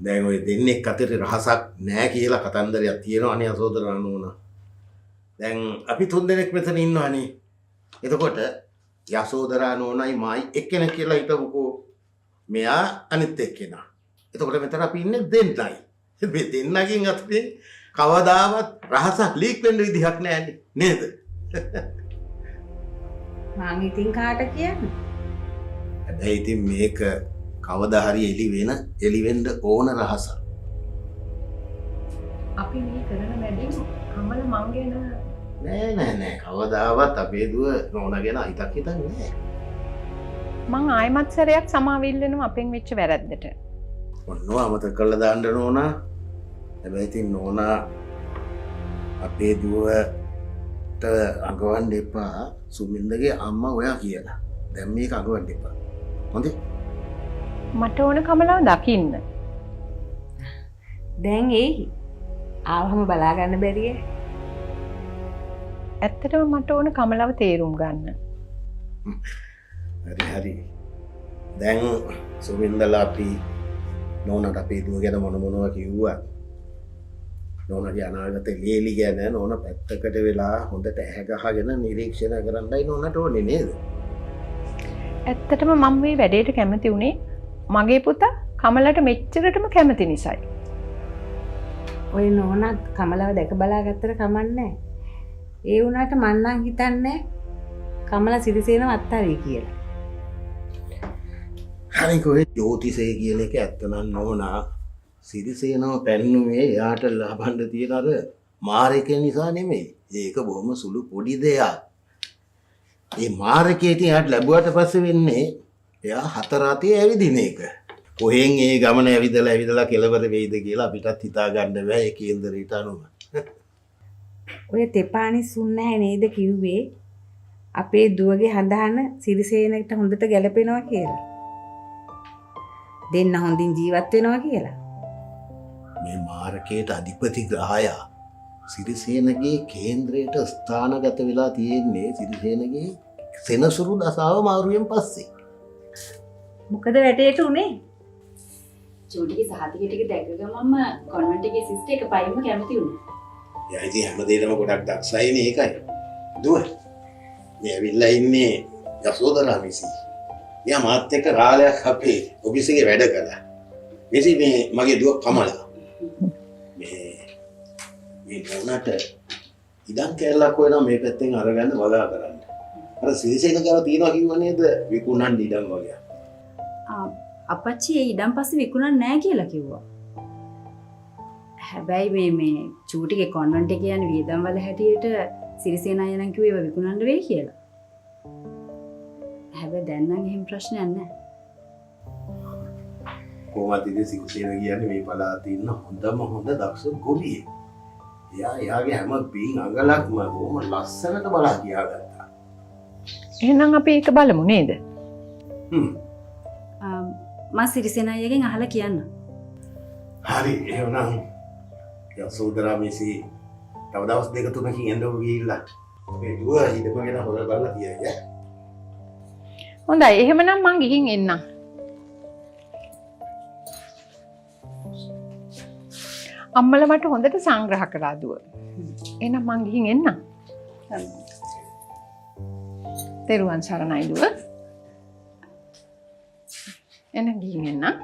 දැන් ඔය දෙන්නේ අතර රහසක් නැහැ කියලා කතන්දරයක් තියෙනවානේ යසෝදරා නෝනා. දැන් අපි තුන් දෙනෙක් මෙතන ඉන්නවානේ. එතකොට යසෝදරා නෝනායි මායි එක්කෙනෙක් කියලා හිතමුකෝ. මෙයා අනිත් එක්කෙනා. එතකොට මෙතන අපි ඉන්නේ දෙන්නයි. මේ දෙන්නගෙන් අතරින් කවදාවත් රහසක් ලීක් වෙන්න විදිහක් නැහැ නේද? මං ඉතින් කාට කියන්නේ? හැබැයි ඉතින් මේක කවදා හරි එළි වෙන්න ඕන රහසක්. අපි මේ කරන වැඩෙන් කමල මං ගැන නෑ කවදාවත් අපේ දුව නෝනා ගැන හිතක් හිතන්නේ නෑ. මං ආයමත් සැරයක් සමාවිල්ලනවා අපෙන් වෙච්ච වැරද්දට. ඔන්නව අමතක කරලා දාන්න නෝනා. හැබැයි ඉතින් නෝනා අපේ දුවට අඟවන්න එපා සුමින්දගේ අම්මා ඔයා කියලා. දැන් මේක අඟවන්න එපා. හොඳේ? මට ඕන කමලව දකින්න. දැන් ඒහි ආවම බලා ගන්න බැරියේ. ඇත්තටම මට ඕන කමලව තේරුම් ගන්න. හරි. දැන් සුමින්දලා අපි නෝනට අපේ දුව ගැන මොනවා කිව්වා. නෝනගේ අනාගත ලේලි ගැන නෝන පැත්තකට වෙලා හොඳට ඇහැ ගහගෙන නිරීක්ෂණය කරන්නයි නෝනට ඕනේ නේද? ඇත්තටම මම මේ වැඩේට කැමති උනේ මගේ පුතා කමලට මෙච්චරටම කැමති නිසායි. ඔය නෝනත් කමලව දැක බලා ගත්තට කමන්නේ. ඒ වුණාට මං නම් හිතන්නේ කමල සිරිසේනව අත්හරියි කියලා. හරි කොහෙ ජෝතිෂය කියන එක ඇත්තනම් නෝනා සිරිසේනව පැන්නුවේ එයාට ලබන්න තියෙන අර මාරකේ නිසා නෙමෙයි. ඒක බොහොම සුළු පොඩි දෙයක්. මේ මාරකේ ඉතින් එයාට ලැබුවට පස්සේ වෙන්නේ එයා හතර අතේ ඇවිදින එක. කොහෙන් ඒ ගමන ඇවිදලා කෙලවර වෙයිද කියලා අපිටත් හිතා ගන්න බෑ ඒ කේන්දරයට අනුව. ඔය තෙපානිස්සුන් නැහැ නේද කිව්වේ අපේ දුවගේ හඳහන සිරිසේනකට හොඳට ගැලපෙනවා කියලා. දෙන්න හොඳින් ජීවත් වෙනවා කියලා. මේ මාරකේට අධිපති ග්‍රහයා සිරිසේනගේ කේන්ද්‍රයට ස්ථානගත වෙලා තියෙන්නේ සිරිසේනගේ සෙනසුරු දසාව මාරුවෙන් පස්සේ. මොකද වැටේට උනේ? චූටිගේ සහතික ටික දැක ගමන්ම කොන්වෙන්ට් එකේ සිස්ටර් එක පයින්ම කැමති වුණා. එයා ඉතින් හැමදේටම ගොඩක් දක්ෂයිනේ ඒකයි. දුව මේ ඇවිල්ලා ඉන්නේ යසෝදරා මිසි. එයා මාත් එක්ක රාලයක් අපේ ඔෆිස් එකේ වැඩ කළා. මිසි මේ මගේ දුව කමලා. මේ නෝනාට ඉඩම් කැලලක් වෙනවා මේ පැත්තෙන් අරගන්න වගා කරන්න. අර සිරිසේන ගාව තියනවා කිව්ව නේද විකුණන්න ඉඩම් වගේ. අපච්චි ඒ ඉඩම් පස්සේ විකුණන්නේ නැහැ කියලා කිව්වා. හැබැයි මේ චූටිගේ කොන්වෙන්ට් එකේ යන වියදම් වල හැටියට සිරිසේන අය නම් කිව්වේ ඒව විකුණන්න වෙයි කියලා. හැබැයි දැන් නම් එහෙම ප්‍රශ්නයක් නැහැ. කොහොමද ඉතින් සිරිසේන කියන්නේ මේ පළාතේ ඉන්න හොඳ දක්ෂ ගොවියෙක්. එයාගේ හැම බීන් අඟලක්ම බොහොම ලස්සනට බලා කියාගත්තා. එහෙනම් අපි ඒක බලමු නේද? මම සිරිසේන අයගෙන් අහලා කියන්න. හරි එහෙනම් යසෝදරා මිසි තව දවස් දෙක තුනකින් එන්නව ගිහිල්ලා මේ දුව හිටපගෙන හොරලා බලලා කියයි. හොඳයි එහෙමනම් මං ගිහින් එන්නම්. අම්මලා මට හොඳට සංග්‍රහ කරලා දුව. එහෙනම් මං ගිහින් එන්නම්. තෙරුවන් සරණයි දුව. එන්න ගිහින් එන්නම්.